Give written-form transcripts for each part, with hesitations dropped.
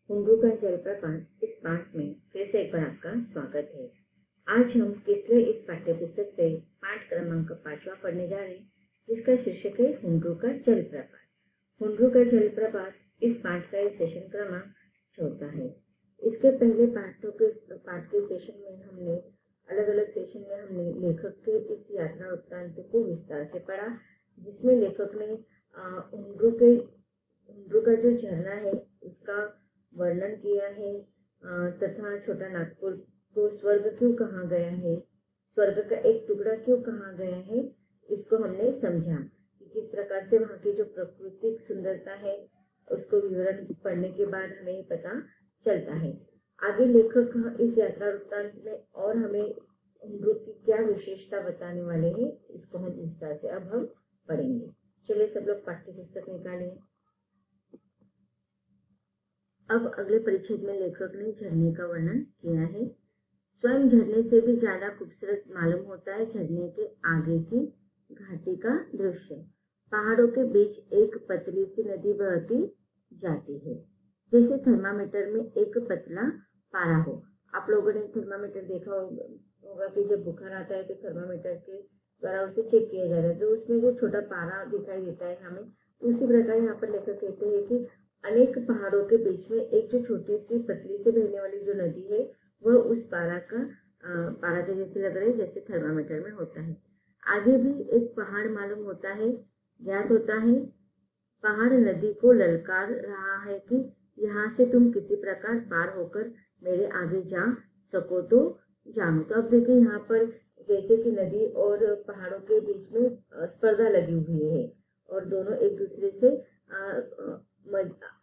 हुंड्रू का जलप्रपात इस पाठ में फिर से एक बार आपका स्वागत है। आज हम किसले इस पाठ्यपुस्तक से पाठ क्रमांक 5वां पढ़ने जा रहे हैं, जिसका शीर्षक है हुंड्रू का जलप्रपात। हुंड्रू का जलप्रपात इस पाठ का सेशन क्रमांक 14 है। इसके पहले पाठ के सेशन में हमने अलग अलग सेशन में हमने लेखक के इस यात्रा वृत्तांत को विस्तार से पढ़ा, जिसमें लेखक ने हुंड्रू का जो झरना है उसका वर्णन किया है तथा छोटा नागपुर को स्वर्ग क्यों कहा गया है, स्वर्ग का एक टुकड़ा क्यों कहा गया है, इसको हमने समझा कि किस प्रकार से वहाँ की जो प्राकृतिक सुंदरता है उसको विवरण पढ़ने के बाद हमें पता चलता है। आगे लेखक इस यात्रा वृत्तांत में और हमें हुंड्रू की क्या विशेषता बताने वाले हैं, इसको हम विस्तार से अब हम पढ़ेंगे। चलिए सब लोग पाठ्य पुस्तक निकालें। अब अगले परिच्छेद में लेखक ने झरने का वर्णन किया है। स्वयं झरने से भी ज्यादा खूबसूरत मालूम होता है झरने के आगे की घाटी का दृश्य। पहाड़ों के बीच एक पतली सी नदी बहती जाती है, जैसे थर्मामीटर में एक पतला पारा हो। आप लोगों ने थर्मामीटर देखा होगा कि जब बुखार आता है तो थर्मामीटर के द्वारा उसे चेक किया जाता है, तो उसमें जो छोटा पारा दिखाई देता है हमें, उसी प्रकार यहाँ पर लेखक कहते हैं कि अनेक पहाड़ों के बीच में एक जो छोटी सी पतली से बहने वाली जो नदी है वह उस पारा के जैसे लग रहा है जैसे थर्मामीटर में होता है। आगे भी एक पहाड़ मालूम होता है, ज्ञात होता है। पहाड़ नदी को ललकार रहा है कि यहाँ से तुम किसी प्रकार पार होकर मेरे आगे जा सको तो जानो। तो अब देखिए यहाँ पर जैसे कि नदी और पहाड़ों के बीच में स्पर्धा लगी हुई है और दोनों एक दूसरे से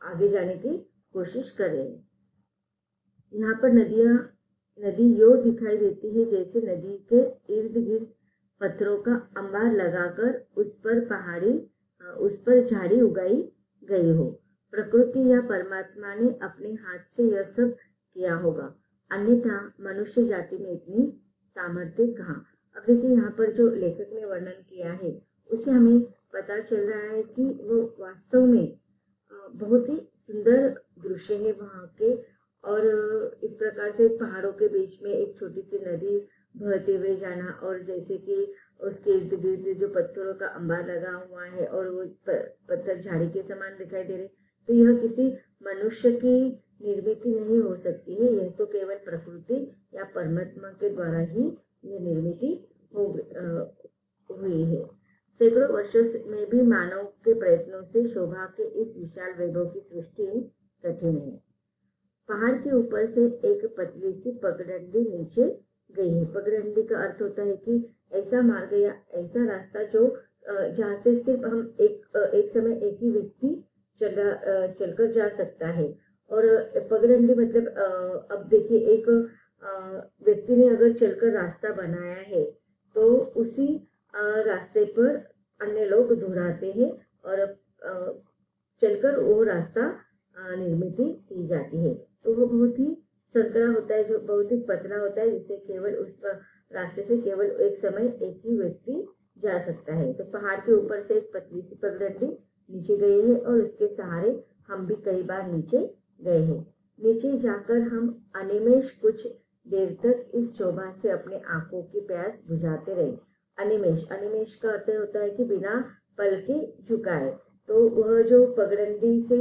आगे जाने की कोशिश कर रहे हैं। यहाँ पर नदी यो दिखाई देती है जैसे नदी के इर्द गिर्द पत्थरों का अंबार लगाकर उस पर झाड़ी उगाई गई हो। प्रकृति या परमात्मा ने अपने हाथ से यह सब किया होगा, अन्यथा मनुष्य जाति में इतनी सामर्थ्य कहाँ। अब देखिए यहाँ पर जो लेखक ने वर्णन किया है उससे हमें पता चल रहा है कि वो वास्तव में बहुत ही सुंदर दृश्य है वहाँ के। और इस प्रकार से पहाड़ों के बीच में एक छोटी सी नदी बहते हुए जाना और जैसे कि उसके इर्द गिर्द जो पत्थरों का अंबार लगा हुआ है और वो पत्थर झाड़ी के समान दिखाई दे रहे, तो यह किसी मनुष्य की निर्मित नहीं हो सकती है। यह तो केवल प्रकृति या परमात्मा के द्वारा ही यह निर्मित हुई है। सैकड़ों वर्षों में भी मानव के प्रयत्नों से शोभा के इस विशाल वैभव की सृष्टि कठिन है। पहाड़ के ऊपर से एक पतली सी पगडंडी नीचे गई है। पगडंडी का अर्थ होता है कि ऐसा मार्ग या ऐसा रास्ता जो जहाँ से सिर्फ हम एक समय एक ही व्यक्ति चलकर जा सकता है। और पगडंडी मतलब अब देखिए एक व्यक्ति ने अगर चलकर रास्ता बनाया है तो उसी रास्ते पर अन्य लोग दोहराते हैं और चलकर वो रास्ता निर्मित की जाती है। तो वो बहुत ही संकरा होता है, जो बहुत ही पतला होता है, जिससे केवल उस रास्ते से केवल एक समय एक ही व्यक्ति जा सकता है। तो पहाड़ के ऊपर से एक पतली सी पगडंडी नीचे गई है और उसके सहारे हम भी कई बार नीचे गए हैं। नीचे जाकर हम अनिमेष कुछ देर तक इस शोभा से अपने आंखों की प्यास बुझाते रहे। अनिमेष का अर्थ होता है कि बिना पल के झुकाए। तो वह जो पगडंडी से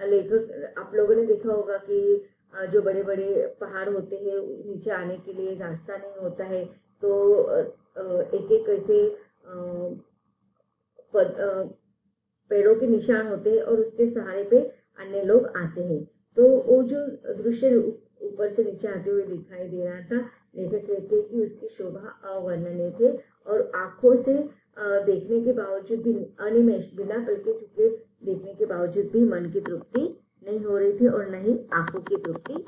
लेखक, आप लोगों ने देखा होगा कि जो बड़े बड़े पहाड़ होते हैं नीचे आने के लिए रास्ता नहीं होता है, तो एक एक ऐसे पैरों के निशान होते हैं और उसके सहारे पे अन्य लोग आते हैं। तो वो जो दृश्य ऊपर से नीचे आते हुए दिखाई दे रहा था, लेखक कहते हैं कि उसकी शोभा अवर्णनीय थे और आंखों से देखने के बावजूद भी अनिमेष बिना पल के झुके देखने के बावजूद भी मन की तृप्ति नहीं हो रही थी और न ही आंखों की तृप्ति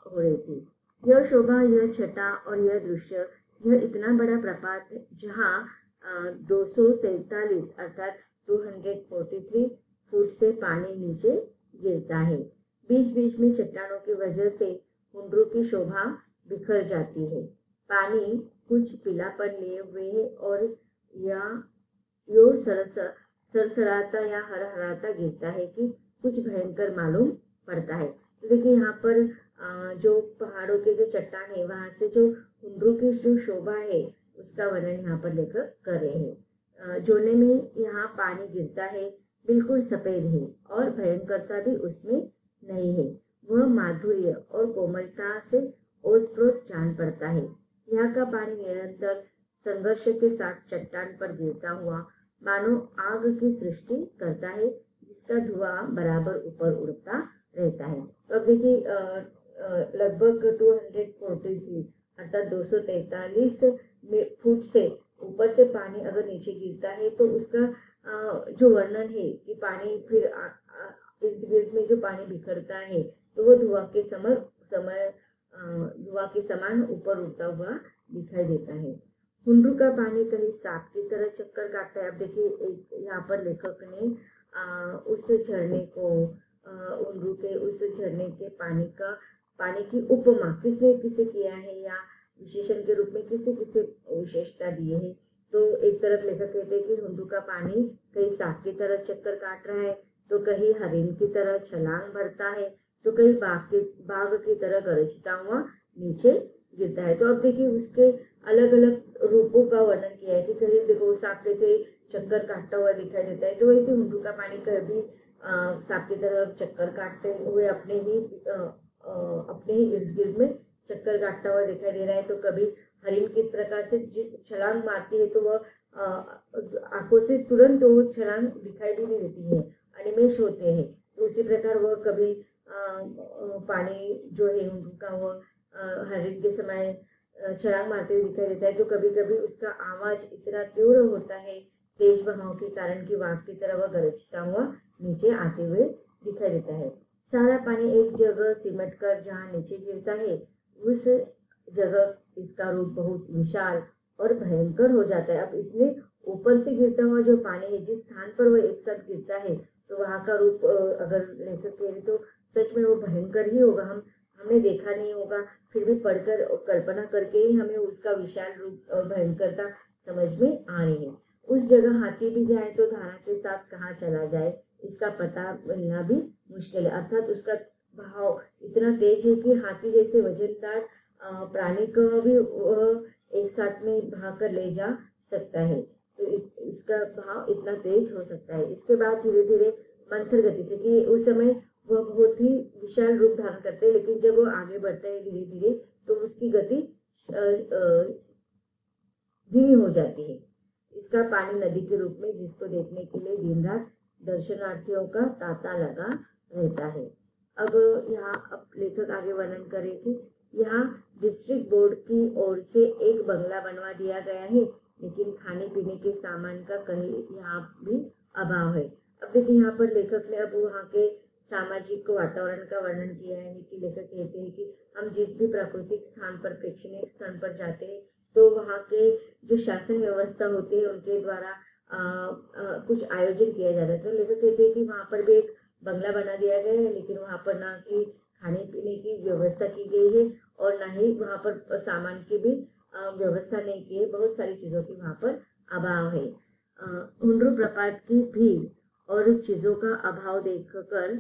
हो रही थी। यह शोभा, यह छटा और यह दृश्य, यह इतना बड़ा प्रपात जहाँ 243 अर्थात 243 फुट से पानी नीचे गिरता है। बीच बीच में चट्टानों की वजह से हुंड्रू की शोभा बिखर जाती है। पानी कुछ पीलापन लिए हुए है और यो सरसराता या हरहराता गिरता है कि कुछ भयंकर मालूम पड़ता है। तो देखिए यहाँ पर जो पहाड़ों के जो चट्टान है वहां से जो हुंड्रू की जो शोभा है उसका वर्णन यहाँ पर लेकर कर रहे हैं। जोने में यहाँ पानी गिरता है, बिल्कुल सफेद है और भयंकरता भी उसमें नहीं है। वह माधुर्य और कोमलता से ओतप्रोत जान पड़ता है। यहाँ का पानी निरंतर संघर्ष के साथ चट्टान पर गिरता हुआ मानो आग की सृष्टि करता है, जिसका धुआं बराबर ऊपर उड़ता रहता है। तो अब देखिए लगभग 243 अर्थात 243 फुट से ऊपर से पानी अगर नीचे गिरता है तो उसका जो वर्णन है कि पानी फिर इर्द गिर्द में जो पानी बिखरता है तो वो धुआं के समान ऊपर उड़ता हुआ दिखाई देता है। हुंड्रू का पानी कहीं सांप की तरह चक्कर काटता है। अब देखिए यहाँ पर लेखक ने उस झरने को हुंड्रू के उस झरने के पानी की उपमा किसे किया है या विशेषण के रूप में किसे विशेषता दिए है। तो एक तरफ लेखक कहते हैं कि हुंड्रू का पानी कहीं सांप की तरह चक्कर काट रहा है, तो कहीं हरिण की तरह छलांग भरता है, तो कहीं बाघ की तरह गरजता हुआ नीचे गिरता है। तो अब देखिए उसके अलग अलग रूपों का वर्णन किया है कि कहीं देखो सांप से चक्कर काटता हुआ दिखाई देता है, तो वैसे हुंड्रू का पानी कभी सांप की तरह चक्कर काटते हुए अपने ही इर्द गिर्द में चक्कर काटता हुआ दिखाई दे रहा है, तो कभी हरिण किस प्रकार से छलांग मारती है तो वह आंखों से तुरंत वो छलांग दिखाई भी नहीं देती है, अनिमेष होते हैं। तो उसी प्रकार वह कभी पानी जो है हुंड्रू का वह हरिण के समय छलांग मारते हुए दिखाई देता है, तो कभी कभी उसका आवाज इतना तीव्र होता है तेज बहाव के कारण कि वाघ की तरह वह गरजता हुआ नीचे आते हुए दिखाई देता है। सारा पानी एक जगह सिमट कर जहाँ नीचे गिरता है उस जगह इसका रूप बहुत विशाल और भयंकर हो जाता है। अब इतने ऊपर से गिरता हुआ जो पानी है, जिस स्थान पर वह एक साथ गिरता है तो वहां का रूप अगर लेखक कह तो सच में वो भयंकर ही होगा। हमने देखा नहीं होगा, फिर भी पढ़कर कल्पना करके ही हमें उसका विशाल रूप और भयंकरता समझ में आ रही है। उस जगह हाथी भी जाए तो धारा के साथ कहाँ चला जाए इसका पता मिलना भी मुश्किल है। अर्थात उसका भाव इतना तेज है कि हाथी जैसे वजनदार प्राणी को भी एक साथ में भाग कर ले जा सकता है, तो इसका भाव इतना तेज हो सकता है। इसके बाद धीरे धीरे मंथर गति से, कि उस समय वह बहुत ही विशाल रूप धारण करते हैं, लेकिन जब वो आगे बढ़ता है धीरे धीरे तो उसकी गति धीमी हो जाती है। इसका पानी नदी के रूप में, जिसको देखने के लिए दिन रात दर्शनार्थियों का तांता लगा रहता है। अब लेखक आगे वर्णन करे कि यहाँ डिस्ट्रिक्ट बोर्ड की ओर से एक बंगला बनवा दिया गया है, लेकिन खाने पीने के सामान का कहीं यहाँ भी अभाव है। अब देखिए यहाँ पर लेखक ने अब वहाँ के सामाजिक वातावरण का वर्णन किया है कि लेखक कहते हैं कि हम जिस भी प्राकृतिक स्थान पर, प्रेक्षणीय स्थान पर जाते हैं तो वहाँ के जो शासन व्यवस्था होती है उनके द्वारा कुछ आयोजन किया जाता है। तो लेखक कहते हैं कि वहाँ पर भी एक बंगला बना दिया गया है, लेकिन वहाँ पर ना कि खाने पीने की व्यवस्था की गई है और ना ही वहाँ पर सामान की भी व्यवस्था नहीं की है। बहुत सारी चीजों की वहाँ पर अभाव है। हुंड्रू प्रपात की भीड़ और चीजों का अभाव देखकर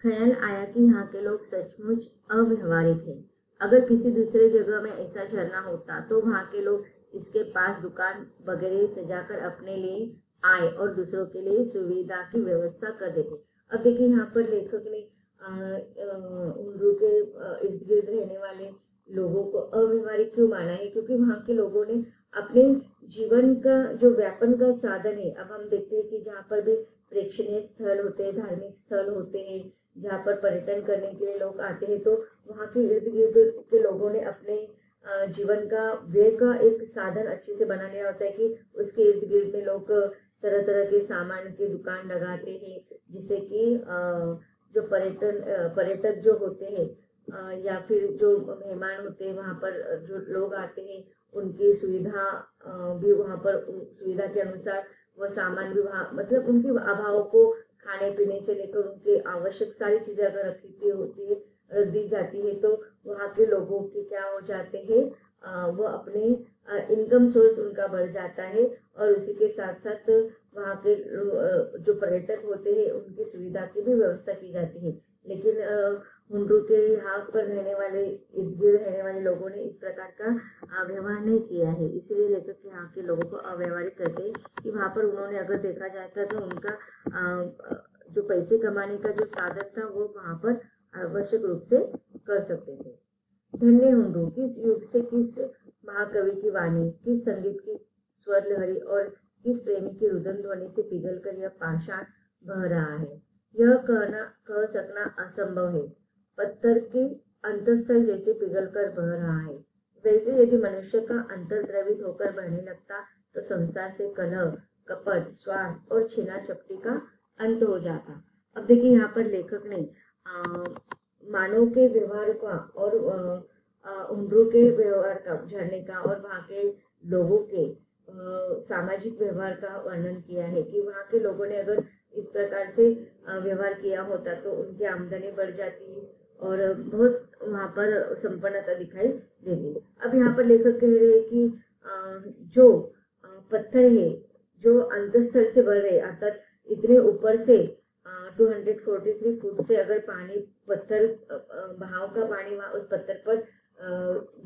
ख्याल आया कि यहाँ के लोग सचमुच अव्यवहारिक हैं। अगर किसी दूसरे जगह में ऐसा झरना होता तो वहाँ के लोग इसके पास दुकान वगैरह सजाकर अपने लिए आय और दूसरों के लिए सुविधा की व्यवस्था कर देते। अब देखिए यहाँ पर लेखक ने हुंड्रू के इर्द गिर्द रहने वाले लोगों को अव्यवहारिक क्यों माना है, क्योंकि वहाँ के लोगों ने अपने जीवन का जो व्यापन का साधन है, अब हम देखते हैं कि जहाँ पर भी प्रेक्षणीय स्थल होते हैं, धार्मिक स्थल होते हैं, जहाँ पर पर्यटन करने के लिए लोग आते हैं, तो वहाँ के इर्द गिर्द के लोगों ने अपने जीवन का व्यय का एक साधन अच्छे से बना लिया होता है कि उसके इर्द गिर्द में लोग तरह तरह के सामान की दुकान लगाते हैं, जिससे कि जो पर्यटक जो होते हैं या फिर जो मेहमान होते हैं, वहाँ पर जो लोग आते हैं उनकी सुविधा भी वहाँ पर सुविधा के अनुसार वह सामान भी वहाँ, मतलब उनके अभाव को खाने पीने से लेकर उनके आवश्यक सारी चीजें अगर रख दी जाती है तो वहाँ के लोगों के क्या हो जाते हैं, वो अपने इनकम सोर्स उनका बढ़ जाता है और उसी के साथ साथ वहाँ के जो पर्यटक होते हैं उनकी सुविधा की भी व्यवस्था की जाती है। लेकिन हुंड्रू के यहाँ पर रहने वाले, इर्द गिर्द रहने वाले लोगों ने इस प्रकार का व्यवहार नहीं किया है, इसीलिए लेखक यहाँ के लोगों को अव्यवहारिक कहते हैं कि वहाँ पर उन्होंने अगर देखा जाता तो उनका जो पैसे कमाने का जो साधन था वो वहाँ पर आवश्यक रूप से कर सकते थे। धन्य हुंड्रू, किस युग से किस महाकवि की वाणी, किस संगीत की स्वर लहरी और किस प्रेमी की रुदन ध्वनि से पिघल कर यह पाषाण बह रहा है। यह कह सकना असंभव है। पत्थर के अंतस्थल जैसे पिघल कर बह रहा है, वैसे यदि मनुष्य का अंतर द्रवित होकर बहने लगता तो संसार से कलह, कपट, स्वार्थ और छीना झपटी का अंत हो जाता। अब देखिए यहाँ पर लेखक ने मानव के व्यवहार का और हुंड्रू के व्यवहार का, झरने का और वहाँ के लोगों के सामाजिक व्यवहार का वर्णन किया है कि वहाँ के लोगों ने अगर इस प्रकार से व्यवहार किया होता तो उनकी आमदनी बढ़ जाती और बहुत वहाँ पर संपन्नता दिखाई देती। अब यहाँ पर लेखक कह रहे हैं कि जो पत्थर है जो अंतस्थल से बढ़ रहे, अर्थात इतने ऊपर से 243 फुट से अगर पानी, पत्थर बहाव का पानी वहां उस पत्थर पर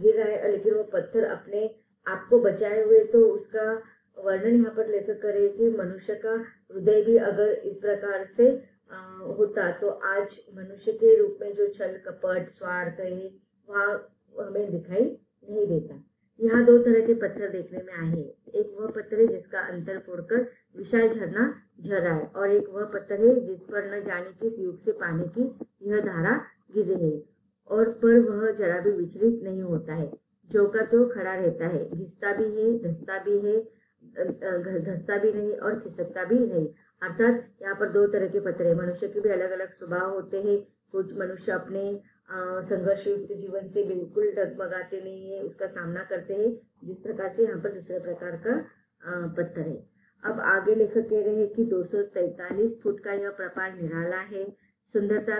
गिर रहा है, लेकिन वो पत्थर अपने आप को बचाए हुए, तो उसका वर्णन यहाँ पर लेखक करे कि मनुष्य का हृदय भी अगर इस प्रकार से होता तो आज मनुष्य के रूप में जो छल कपट स्वार्थ है वहाँ हमें दिखाई नहीं देता। यहाँ दो तरह के पत्थर देखने में आए हैं। एक वह पत्थर है जिसका अंतर फोड़कर विशाल झरना झर रहा है और एक वह पत्थर है जिस पर न जाने किस युग से पानी की यह धारा गिर रही है और पर वह जरा भी विचलित नहीं होता है, जो का तो खड़ा रहता है, घिसता भी है, धसता भी है, धसता भी नहीं और खिसकता भी नहीं। अर्थात यहाँ पर दो तरह के पत्थर है। मनुष्य के भी अलग अलग स्वभाव होते हैं। कुछ मनुष्य अपने संघर्ष युक्त जीवन से बिल्कुल डगमगाते नहीं है, उसका सामना करते हैं, जिस प्रकार से यहाँ पर दूसरे प्रकार का पत्थर है। अब आगे लेखक कह रहे हैं कि 243 फुट का यह प्रपात निराला है, सुंदरता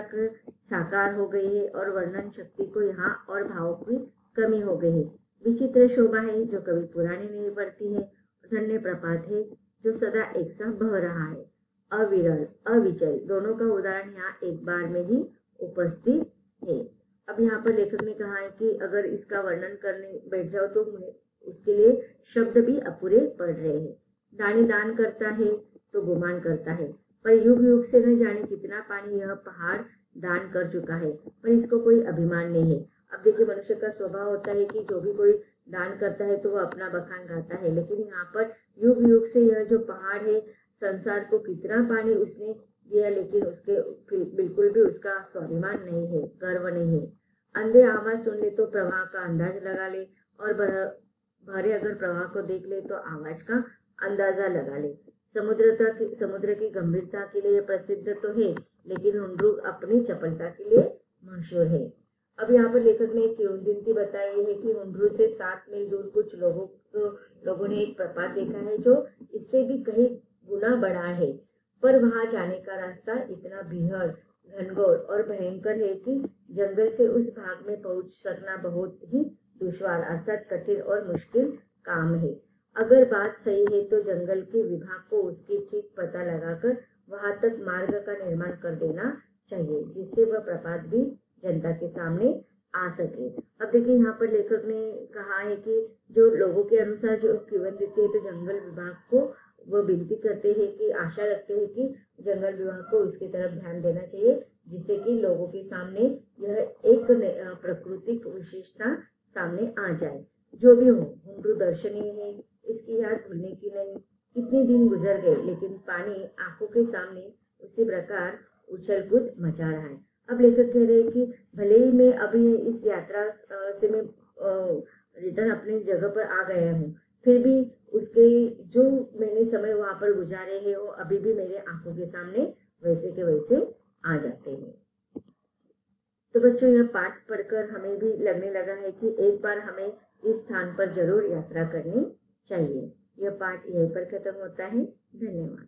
साकार हो गई है और वर्णन शक्ति को यहाँ और भावों की कमी हो गई है। विचित्र शोभा है जो कभी पुरानी नहीं पड़ती है। धन्य प्रपात है जो सदा एक सा बह रहा है, अविरल अविचल, दोनों का उदाहरण यहाँ एक बार में ही उपस्थित है। अब यहाँ पर लेखक ने कहा है कि अगर इसका वर्णन करने बैठ जाओ तो उसके लिए शब्द भी अपूरे पड़ रहे हैं। दानी दान करता है तो गुमान करता है, पर युग युग से न जाने कितना पानी यह पहाड़ दान कर चुका है, पर इसको कोई अभिमान नहीं है। अब देखिए मनुष्य का स्वभाव होता है कि जो भी कोई दान करता है तो वह अपना बखान गाता है, लेकिन यहाँ पर युग युग से यह जो पहाड़ है, संसार को कितना पानी उसने दिया, लेकिन उसके बिल्कुल भी उसका स्वाभिमान नहीं है, गर्व नहीं है। अंधे आवाज सुन ले तो प्रवाह का अंदाज लगा ले और भरे अगर प्रवाह को देख ले तो आवाज का अंदाजा लगा ले। समुद्र की गंभीरता के लिए प्रसिद्ध तो है, लेकिन हुंड्रू अपनी चपलता के लिए मशहूर है। अब यहाँ पर लेखक ने एक किंवदंती बताई है कि हुंड्रू से 7 मील दूर कुछ लोगों ने एक प्रपात देखा है जो इससे भी कहीं गुना बड़ा है, पर वहां जाने का रास्ता इतना भीड़, घनघोर और भयंकर है कि जंगल से उस भाग में पहुंच सकना बहुत ही दुश्वार, अर्थात कठिन और मुश्किल काम है। अगर बात सही है तो जंगल के विभाग को उसकी ठीक पता लगाकर वहां तक मार्ग का निर्माण कर देना चाहिए, जिससे वह प्रपात भी जनता के सामने आ सके। अब देखिए यहाँ पर लेखक ने कहा है कि जो लोगों के अनुसार जो किंवदंती है तो जंगल विभाग को वो विनती करते हैं कि आशा रखते हैं कि जंगल विभाग को उसकी तरफ ध्यान देना चाहिए, जिससे कि लोगों के सामने यह एक प्राकृतिक विशेषता सामने आ जाए। जो भी हो, हुंड्रू दर्शनीय है, इसकी याद भूलने की नहीं। कितने दिन गुजर गए लेकिन पानी आंखों के सामने उसी प्रकार उछल कूद मचा रहा है। अब लेखक कह रहे हैं कि भले ही मैं अभी इस यात्रा से मैं रिटर्न अपनी जगह पर आ गया हूँ, फिर भी उसके जो मैंने समय वहां पर गुजारे हैं वो अभी भी मेरे आंखों के सामने वैसे के वैसे आ जाते हैं। तो बच्चों, यह पाठ पढ़कर हमें भी लगने लगा है कि एक बार हमें इस स्थान पर जरूर यात्रा करनी चाहिए। यह पाठ यहीं पर खत्म होता है। धन्यवाद।